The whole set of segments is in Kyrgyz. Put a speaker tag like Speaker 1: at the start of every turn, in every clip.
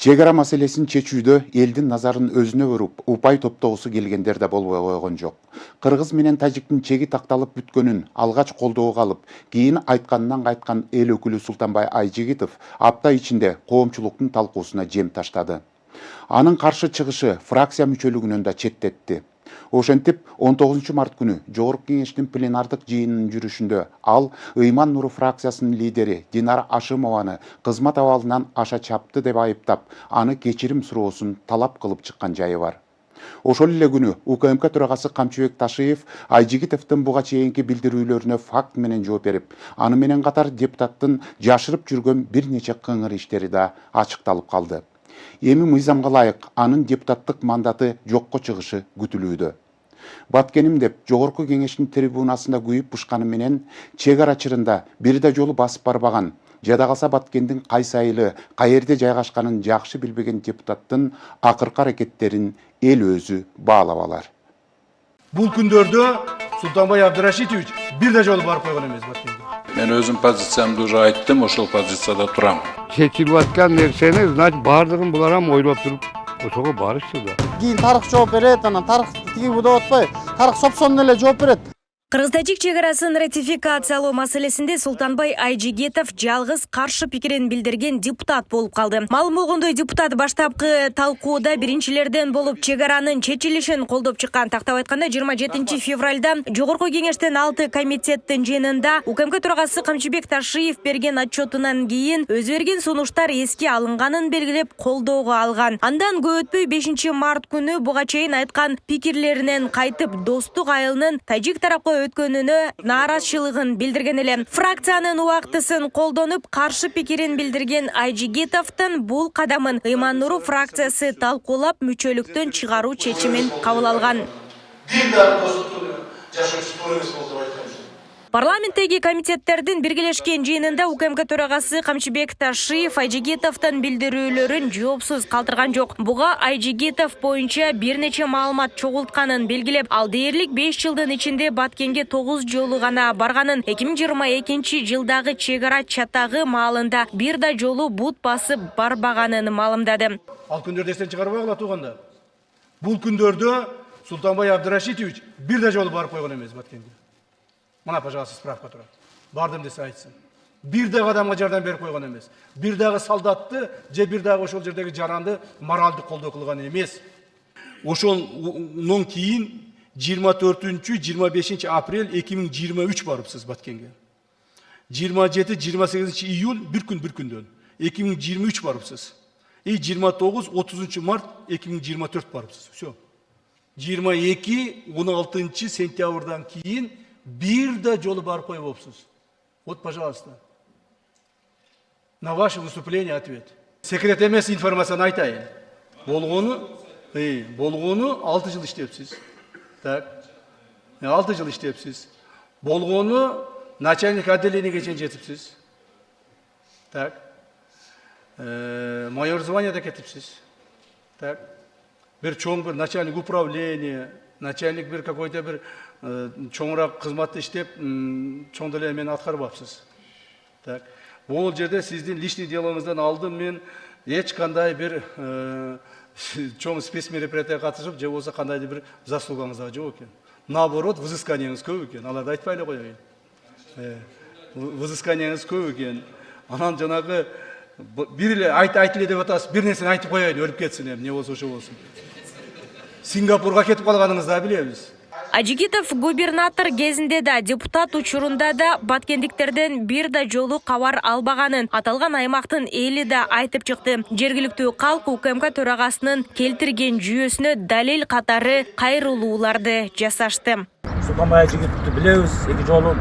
Speaker 1: Чегара маселесин чечүүдө элдин назарын өзүнө буруп, упай топтогусу келгендер да болбой койгон жок. Кыргыз менен тажиктин чеги такталып бүткөнүн алгач колдоого алып, кийин айтканынан кайткан эл өкүлү Султанбай Айжигитов апта ичинде коомчулуктун талкуусуна жем таштады. Анын каршы чыгышы фракция мүчөлүгүнөн да четтетти. Ошентип 19 март күнү Жогорку кеңештин пленардык жыйынынын жүрүшүндө ал Ыйман Нуру фракциясынын лидери Динара Ашымованы кызмат абалынан аша чапты деп айыптап, аны кечирим суроосун талап кылып чыккан жайы бар. Ошол эле күнү УКМК төрагасы Камчыбек Ташиев Айжигитовдун буга чейинки билдирүүлөрүнө факт менен жооп берип, аны менен катар депутаттын жашырып жүргөн бир нече кыңыр иштери да ачыкталып калды. Эми мыйзамга ылайык анын депутаттык мандаты жокко чыгышы күтүлүүдө. Баткеним деп Жогорку кеңештин трибунасында күйүп бушканы менен чегара чырында бир да жолу басып барбаган, жада калса Баткендин кайсы айылы, каерде жайгашканын жакшы билбеген депутаттын акыркы аракеттерин эл өзү баалап алар.
Speaker 2: Бул күндөрдө Султанбай Абдрашитович бир да жолу барып койгон эмес Баткенге.
Speaker 3: Мен өзüm позициямды уже айттым, ошол позицияда турам.
Speaker 4: Чечилип аткан нерсени, значит, бардыгын булар ham ойлоп туруп, ошого барышты да.
Speaker 5: Кийин тарых жооп берет, анан тарых тиги буда отпой, тарых сопсонун эле жооп берет.
Speaker 6: Кыргыз-тажик чегарасын ратификациялоо маселесинде Султанбай Айжигитов жалгыз каршы пикирин билдирген депутат болуп калды. Маалым болгондой, депутат баштапкы талкууда биринчилерден болуп чегаранын чечилишин колдоп чыккан. Тактап айтканда 27 февралда Жогорку кеңештин 6 комитеттин жыйынында УКМК төрагасы Камчыбек Ташиев берген отчетунан кийин өзү берген сунуштар эске алынганын белгилеп колдоого алган. Андан көп өтпөй 5 март күнү буга чейин айткан пикирлеринен кайтып достук айылынын тажик тарапка өткөнүнө нааразычылыгын билдирген эле. Фракциянын убактысын колдонуп, каршы пикирин билдирген Айжигитовдун бул кадамын Ыйман Нуру фракциясы талкуулап, мүчөлүктөн чыгаруу чечимин кабыл алган. Парламенттеги комитеттердин биргелешкен жыйынында УКМК төрагасы Камчыбек Ташиев Айжигитовдун билдирүүлөрүн жоопсуз калтырган жок. Буга Айжигитов боюнча бир нече маалымат чогултканын белгилеп, ал дээрлик 5 жылдын ичинде Баткенге 9 жолу гана барганын, 2022 жылдагы чегара чатагы маалында бир да жолу бут басып барбаганын маалымдады.
Speaker 2: Ал күндөрдө эстен чыгарбагыла тууганда. Бул күндөрдө Султанбай Абдрашитович бир да жолу барып койгон эмес Баткенге. Мына, пожалуйста, справка турат. Бардым десе айтсын. Бир дагы адамга жардам берип койгон эмес. Бир дагы солдатты, же бир дагы ошол жердеги жаранды моралдык колдоо кылган эмес. Ошондон кийин 24-25 апрель 2023 барыпсыз Баткенге. 27-28 июль бир күндөн 2023 барыпсыз. 29-30 март 2024 барыпсыз. Всё. 22-16 сентябрдан кийин бир да жолу барып койбопсуз. Вот, пожалуйста. На ваше выступление ответ. Секрет эмес информацияны айтайын. Болгону 6 жыл иштепсиз. Так. 6 жыл иштепсиз. Болгону начальник отделениеге чейин жетипсиз. Так. Майор званияда кетипсиз. Так. Бир чоң бир начальник управления, начальник бир какой-то бир чоңураак кызматты иштеп, чоң деле эмени аткарбапсыз. Так. Бул жерде сиздин личный делоңуздан алдым мен эч кандай бир чоң спецмероприятияга катышып, же болсо кандайдыр бир заслугаңыз да жок экен. Наоборот, взысканияңыз көп экен. Аларды айтпай эле коеюн. Взысканияңыз көп экен. Анан жанагы бир эле айт эле деп атасыз, бир нерсени айтып коеюн, өлүп кетсин эми, не болсо ошо болсун. Сингапурга кетип калганыңызды да билебиз.
Speaker 6: Айжигитов губернатор кезинде да, депутат учурунда да баткендиктерден бир да жолу кабар албаганын, аталган аймактын эли да айтып чыкты. Жергиликтүү калк УКМК төрагасынын келтирген жүйөсүнө далил катары кайрылууларды жасашты.
Speaker 7: Султанбай Айжигитовду билебиз, 2 жолу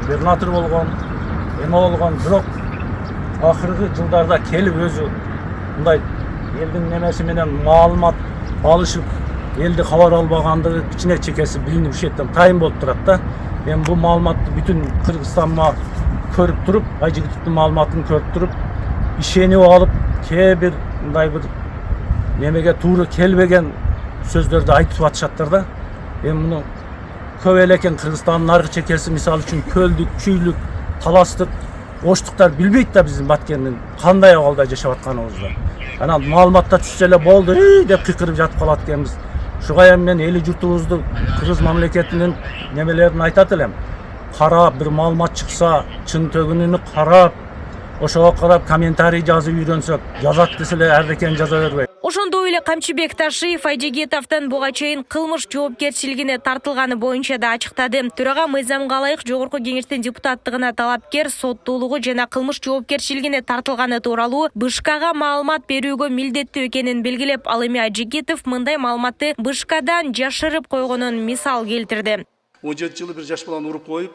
Speaker 7: губернатор болгон, эме болгон, бирок акыркы жылдарда келип өзү мындай элдин немеси менен маалымат алышып, элди кабар албагандыгы кичине чекеси билинип ушеттен тайын болуп турат да. Мен бул маалыматты бүтүн Кыргызстанга көрүп туруп, Айжигитовдун маалыматын көрүп туруп, ишенип алып, кээ бир мындай бир немеге туура келбеген сөздөрдү айтып атышаттар да. Мен муну көп эле экен Кыргызстандын аркы чекеси, мисалы үчүн Көлдүк, Чүйлүк, Таластык оштуктар билбейт да биздин Баткендин кандай абалда жашап атканыбызды. Анан маалыматта түшсө эле болду деп кыйкырып жатып калат экенбиз. Ушуга эми мен эли журтубузду кыргыз мамлекетинин немелерин айтат элем. Карап бир маалымат чыкса, чын төгүнүнү карап, ошого карап комментарий жазып үйрөнсөк, жазат деселе эрдекен жаза бербейт.
Speaker 6: Ошондой эле Камчыбек Ташиев Айжигитовдун буга чейин кылмыш жоопкерчилигине тартылганы боюнча да ачыктады. Төрага мыйзамга ылайык Жогорку Кеңештин депутаттыгына талапкер соттуулугу жана кылмыш жоопкерчилигине тартылганы тууралуу БШКга маалымат берүүгө милдеттүү экенин белгилеп, ал эми Айжигитов мындай маалыматты БШКдан жашырып койгонун мисал келтирди.
Speaker 2: 17 жылы bir жаш баланы уруп коюп,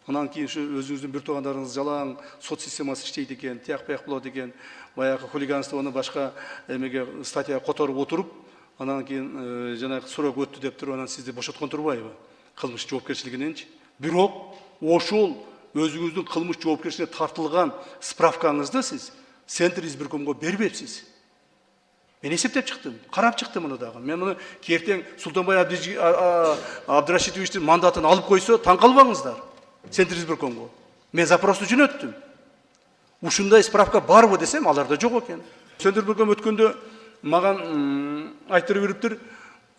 Speaker 2: анан кийин ушу өзүңүздүн бир туугандарыңыз жалаң сот системасы иштейт экен, тияк-пияк болот экен. Баягы хулиганствону башка эмеге статья которуп отуруп, анан кийин жанагы срок өттү деп туруп, анан сизди бошоткон турбайбы? Кылмыш жоопкерчилигиненчи. Бирок ошол өзүңүздүн кылмыш жоопкерчилигине тартылган справкаңызды сиз Центр избиркомго бербепсиз. Мен эсептеп чыктым, карап чыктым муну дагы. Мен муну кертең Султанбай Абдрашитовичтин мандатын алып койсо, таң калбаңыздар. Центр избиркомго. Мен запросту жөнөттүм. Ушундай справка барбы десем, аларда жок экен. Центр избирком өткөндө маган айтырып бериптир,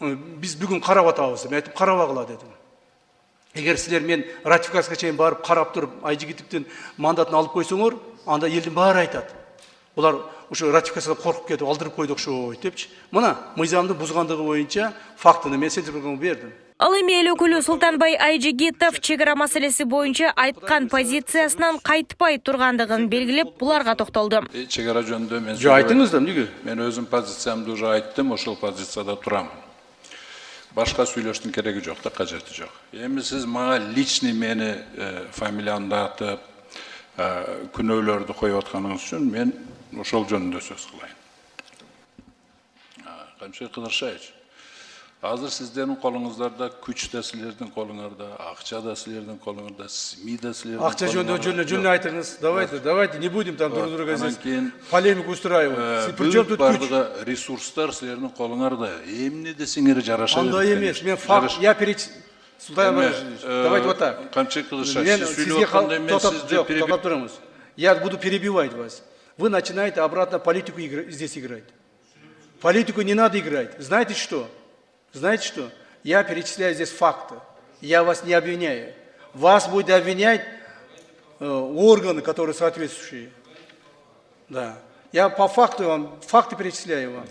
Speaker 2: биз бүгүн карап атабыз деп. Мен айтып карабагыла дедим. Эгер силер мен ратификацияга чейин барып карап туруп, Айжигитовдун мандатын алып койсоңор, анда элдин баары айтат. Булар ушу ратификациядан коркуп кетип алдырып койду окшойт депчи. Мына мыйзамды бузгандыгы боюнча фактыны мен Центр избиркомго бердим.
Speaker 6: Ал эми эл өкүлү Султанбай Айжигитов чек ара маселеси боюнча айткан позициясынан кайтпай тургандыгын белгилеп, буларга токтолду.
Speaker 3: Чек ара жөнүндө мен
Speaker 2: Айтыңыз да, эмнеге?
Speaker 3: Мен өзүм позициямды уже айттым, ошол позицияда турам. Башка сүйлөштүн кереги жок да, кажети жок. Эми сиз мага личный мени фамилиямды атып, күнөөлөрдү коюп атканыңыз үчүн мен ошол жөнүндө сөз кылайын. Камчыбек Кыдыршаевич, азыр сиздердин колуңуздарда күч да силердин колуңарда, акча да силердин колуңарда, СМИ да силердин колуңарда. Акча жөнүндө жөнүнө айтыңыз. Давайте, не будем там друг друга здесь полемику устраивать. Причем тут күч? Ресурстар силердин колуңарда. Эмне десеңер жараша берет.
Speaker 2: Андай эмес. Мен факт, я Султан Абдрашитович, давайте вот так.
Speaker 3: Камчыбек Кыдыршаевич, сиз сүйлөп атканда мен сизди
Speaker 2: перебиваю. Я буду перебивать вас. Вы начинаете обратно политику здесь играть. Политику не надо играть. Знаете что? Я перечисляю здесь факты. Я вас не обвиняю. Вас будет обвинять органы, которые соответствующие. Да. Я по факту вам, факты перечисляю вам.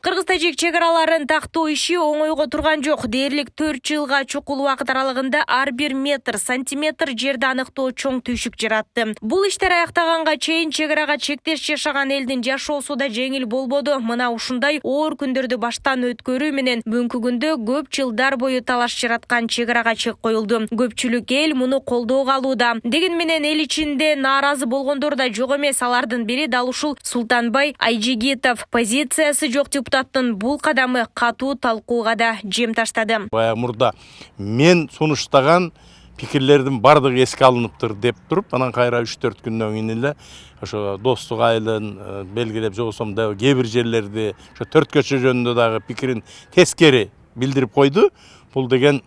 Speaker 6: Кыргыз-тажик чек араларын тактоо иши оңойго турган жок. Дээрлик 4 жылга чукул убакыт аралыгында ар бир метр, сантиметр жерди аныктоо чоң түйшүк жаратты. Бул иштер аяктаганга чейин чек арага чектеш жашаган элдин жашоосу да жеңил болбоду. Мына ушундай оор күндөрдү баштан өткөрүү менен бүгүнкү күндө көп жылдар бою талаш жараткан чек арага чек коюлду. Көпчүлүк эл муну колдоого алууда. Деген менен эл ичинде нааразы болгондор да жок эмес. Алардын бири дал ушул Султанбай Айжигитов. Позициясы жок депутаттын бул кадамы катуу талкууга да жем таштады.
Speaker 8: Бая мурда мен сунуштаган пикирлердин бардыгы эске алыныптыр деп туруп, анан кайра 3-4 күндөн кийин эле ошо достук айылын белгилеп, жоксом да кээ бир жерлерди ошо 4 көчө жөнүндө дагы пикирин тескери билдирип койду. Бул деген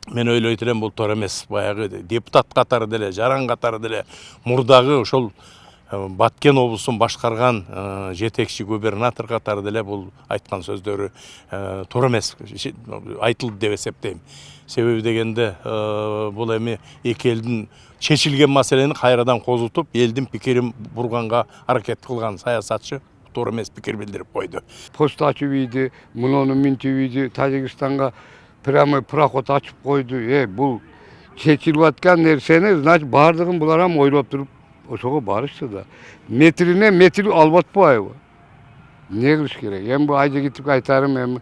Speaker 8: мен ойлойт элем бул туура эмес. Баягы депутат катары деле, жаран катары деле мурдагы ошол Баткен облусун башкарган жетекчи губернатор катары деле бул айткан сөздөрү туура эмес айтылды деп эсептейм. Себеби дегенде бул эми эки элдин чечилген маселени кайрадан козутуп, элдин пикирин бурганга аракет кылган саясатчы туура эмес пикир билдирип койду.
Speaker 4: Пост ачып ийди, муну минтип ийди, Тажикстанга прямой проход ачып койду. Бул чечилип аткан нерсени, значит, бардыгын булар ham ойлоп туруп ошого барышты да. Метрине метр алып атпайбы? Не кылыш керек? Эми бу Айжигитовго айтарым, эми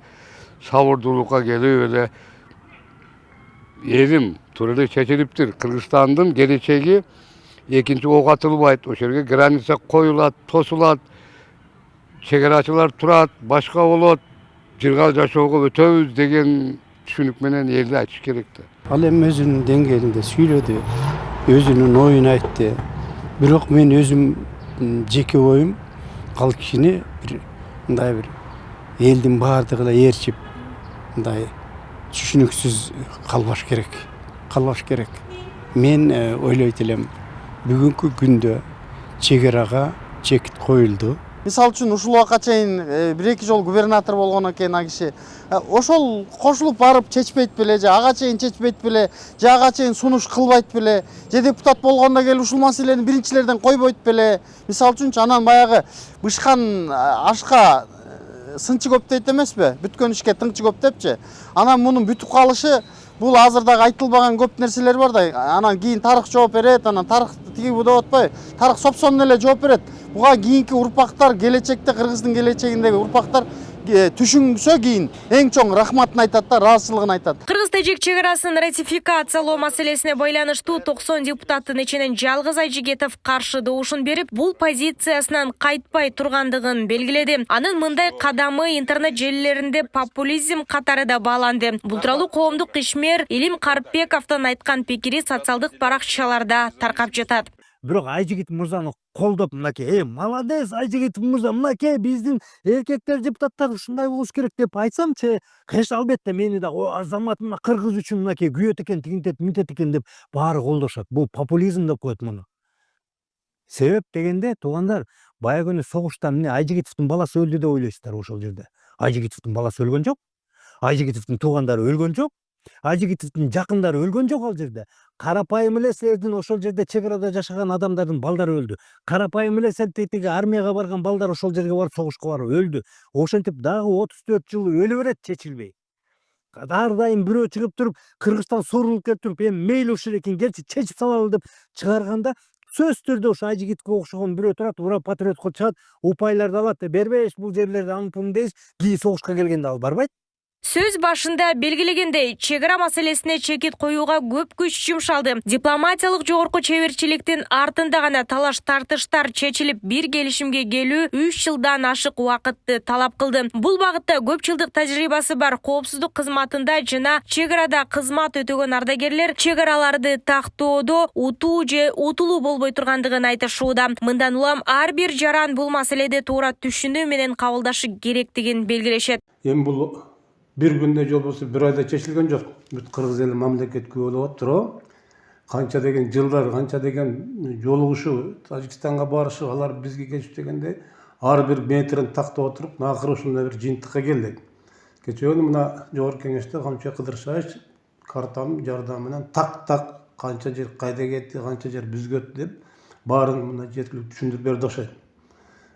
Speaker 4: сабырдуулукка келип эле элим туура эле чечилиптир. Кыргызстандын келечеги экинчи ок атылбайт. Ошол жерге граница коюлат, тосулат, чек-арачылар турат, башка болот, жыргал жашоого өтөбүз деген түшүнүк менен элди айтыш керек да.
Speaker 9: Ал эми өзүнүн деңгээлинде сүйлөдү, өзүнүн оюн айтты. Бирок мен өзүм жеке оюм ал кишини мындай бир элдин баардыгына ээрчип мындай түшүнүксүз калбаш керек. Мен ойлойт элем, бүгүнкү күндө чек арага чекит коюлду.
Speaker 5: Мисал үчүн ушул убакка чейин 1-2 жолу губернатор болгон экен а киши. Ошол кошулуп барып чечпейт беле, же ага чейин чечпейт беле, же ага чейин сунуш кылбайт беле, же депутат болгондо келип ушул маселени биринчилерден койбойт беле. Мисал үчүнчү анан баягы бышкан ашка сынчы көп дейт эмеспи? Бүткөн ишке тыңчы көп депчи. Анан мунун бүтүп калышы бул азыр дагы айтылбаган көп нерселер бар да. Анан кийин тарых жооп берет, анан тарых тиги бу деп атпайбы? Тарых сопсонун эле жооп берет. Буга кийинки урпактар, келечекте Кыргыздын келечегиндеги урпактар түшүнсө кийин эң чоң рахматын айтат да, ыраазычылыгын айтат.
Speaker 6: Кыргыз-тажик чек арасын ратификациялоо маселесине байланыштуу 90 депутаттын ичинен жалгыз Айжигитов каршы добушун берип, бул позициясынан кайтпай тургандыгын белгиледи. Анын мындай кадамы интернет желилеринде популизм катары да бааланды. Бул тууралуу коомдук ишмер Илим Карпбековдун айткан пикири социалдык баракчаларда таркап жатат.
Speaker 10: Бирок Айжигит мырзаны колдоп мынакей, молодец Айжигит мырза, мынакей биздин эркектер депутаттар ушундай болуш керек деп айтсамчы, конечно, албетте мени да азамат мына Кыргыз үчүн мынакей күйөт экен, тигинтет, мынтет экен деп баары колдошот. Бул популизм деп коет муну. Себеп дегенде, туугандар, баягы күнү согушта эмне Айжигитовдун баласы өлдү деп ойлойсуздар ошол жерде. Айжигитовдун баласы өлгөн жок. Айжигитовдун туугандары өлгөн жок. Айжигитовдун жакындары өлгөн жок ал жерде. Карапайым эле силердин ошол жерде чек арада жашаган адамдардын балдары өлдү. Карапайым эле силердин армияга барган балдар ошол жерге барып согушка барып өлдү. Ошентип дагы 34 жыл өлө берет чечилбей. Ар дайым бирөө чыгып туруп, Кыргызстан сурулуп келип туруп, эми мейли ушул экен, келчи чечип салалы деп чыгарганда, сөзсүз түрдө ошо Айжигитке окшогон бирөө турат, ура патриот кылып чыгат, упайларды алат, бербеш бул жерлерди анпын дейс, кийин согушка келгенде ал барбайт.
Speaker 6: Сөз башында белгилегендей, чек ара маселесине чекит коюуга көп күч жумшалды. Дипломатиялык жогорку чеберчиликтин артында гана талаш-тартыштар чечилип, бир келишимге келүү 3 жылдан ашык убакытты талап кылды. Бул багытта көп жылдык тажрыйбасы бар коопсуздук кызматында жана чек арада кызмат өтөгөн ардагерлер чек араларды тактоодо утуу же утулуу болбой тургандыгын айтышууда. Мындан улам ар бир жаран бул маселеде туура түшүнүү менен кабылдашы керектигин белгилешет.
Speaker 11: Эми бул bir günde yol bolsa bir ayda çeşilgen yok. Büt Kırgız eli mamleket köylü oturup, kança degen yıllar, kança degen yoluguşu, Tajikistan'a barışı, alar bizge geçip degende ar bir metrin takta oturup, nakır uşunda bir jintıkka geldik. Geçiyor muna Jogorku Kengeşte Kamçı Kıdırşaş kartam jardamından tak kança jer kayda getdi, kança jer bizge öttü dep barın muna жеткилип түшүндүрүп берди окшойт.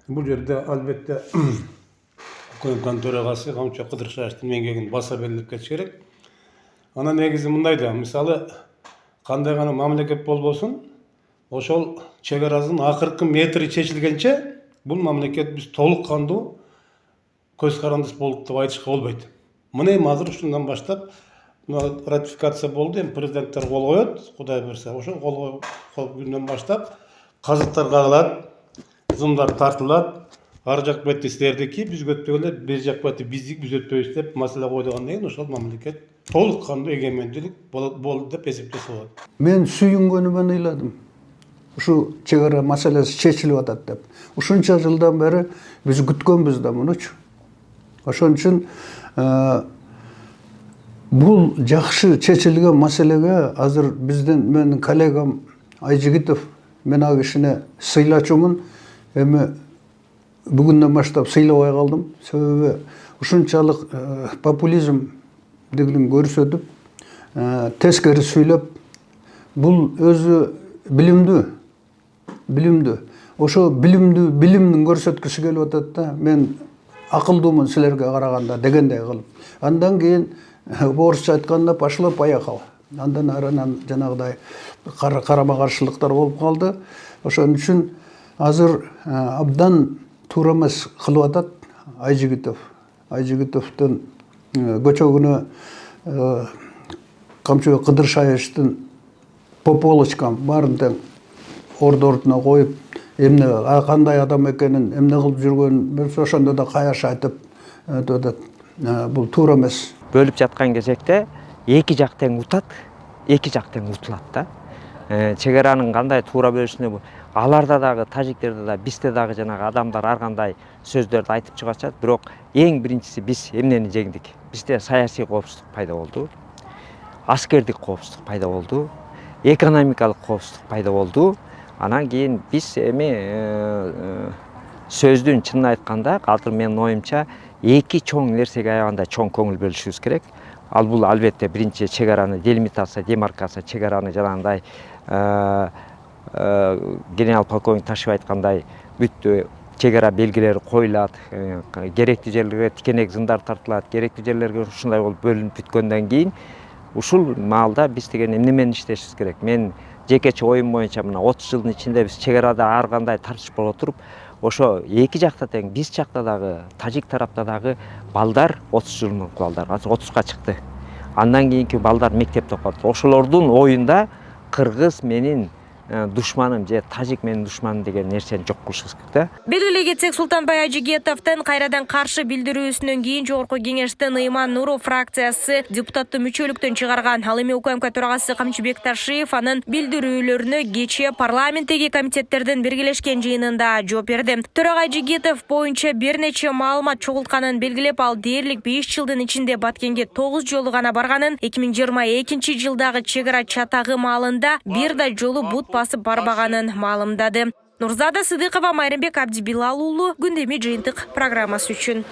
Speaker 11: Бул жерде албетте Koyunkan төрағасы Камчы Кыдыршаевдин меңгегин баса белгилеп кетиш керек. Ана негизи мындай да, мисалы кандай гана мамлекет болбосун, ошол чек арасын акыркы метри чечилгенче бул мамлекет биз толук кандуу көз карандыс болуп деп айтышка болбойт. Мына эми азыр ушундан баштап ратификация болду, эми президенттер кол коет, Кудай берсе, ошол кол күндөн баштап казыктар кагылат, зымдар тартылат. Ар жак бетти силердики, биз өтпөгөндөр бир жак бетти биздик, биз өтпөйбүз деп маселе койдугандан кийин ошол мамлекет толук кандуу эгемендүүлүк болду деп эсептесе болот.
Speaker 12: Мен сүйүнгөнүмөн ыйладым. Ушу чек ара маселеси чечилип атат деп. Ушунча жылдан бери биз күткөнбүз да мунучу. Ошон үчүн бул жакшы чечилген маселеге азыр биздин менин коллегам Айжигитов, мен ал кишине сыйлачумун. Эми бүгүндөн баштап сыйлабай калдым. Себеби ушунчалык популизм дегенин көрсөтүп, тескери сүйлөп, бул өзү билимдүү. Ошо билимдин көрсөткүсү келип атат да. Мен акылдуумун силерге караганда дегендей кылып. Андан кийин орусча айтканда пошло поехало. Андан арынан жанагыдай карама каршылыктар болуп калды. Ошон үчүн азыр абдан туура эмес кылып атат Айжигитов. Айжигитовдун көчөгүнө Камчы Кыдыршаевдин по полочкам баарын тең ордуна коюп, эмне кандай адам экенин, эмне кылып жүргөнүн ошондо да каяш айтып атат. Бул туура эмес.
Speaker 13: Бөлүп жаткан кезекте эки жак тең утат, эки жак тең утулат да. Чек аранын кандай туура бөлүшүнө аларда дагы, тажиктерде да, бизде дагы жанагы адамдар ар кандай сөздөрдү айтып чыгышат. Бирок эң биринчиси биз эмнени жеңдик? Бизде саясий коопсуздук пайда болду, аскердик коопсуздук пайда болду, экономикалык коопсуздук пайда болду. Анан кийин биз эми сөздүн чынын айтканда азыр менин оюмча эки чоң нерсеге аябаганда чоң көңүл бөлүшүбүз керек. Ал бул албетте биринчи чек араны делимитация, демаркация, чек араны жанагындай генерал полковник Ташев айткандай бүт чек ара белгилери коюлат, керектүү жерлерге тикенек зындар тартылат, керектүү жерлерге ушундай болуп бөлүнүп бүткөндөн кийин ушул маалда биз деген эмнемени иштешибиз керек. Мен жекече оюм боюнча мына 30 жылдын ичинде биз чек арада ар кандай тартыш боло туруп, ошо эки жакта тең, биз жакта дагы, тажик тарапта дагы балдар 30 жылдын балдар, азыр 30га чыкты. Андан кийинки балдар мектепте окуп. Ошолордун оюнда кыргыз менин душманым же тажик менин душманым деген нерсени жок кылышыбыз керек да.
Speaker 6: Белгилей кетсек, Султанбай Ажигетовдун кайрадан каршы билдирүүсүнөн кийин Жогорку Кеңештин Ыйман Нуров фракциясы депутаттуу мүчөлүктөн чыгарган. Ал эми УКМК төрагасы Камчыбек Ташиев анын билдирүүлөрүнө кечээ парламенттеги комитеттердин биргелешкен жыйынында жооп берди. Төрага Ажигетов боюнча бир нече маалымат чогултканын белгилеп, ал дээрлик 5 жылдын ичинде Баткенге 9 жолу гана барганын, 2022 жылдагы чек ара чатагы маалында бир да жолу бут басып барбаганын маалымдады. Нурзада Сыдыкова, Майрымбек Абдибилал уулу, Күндөмү жыйынтык программасы үчүн.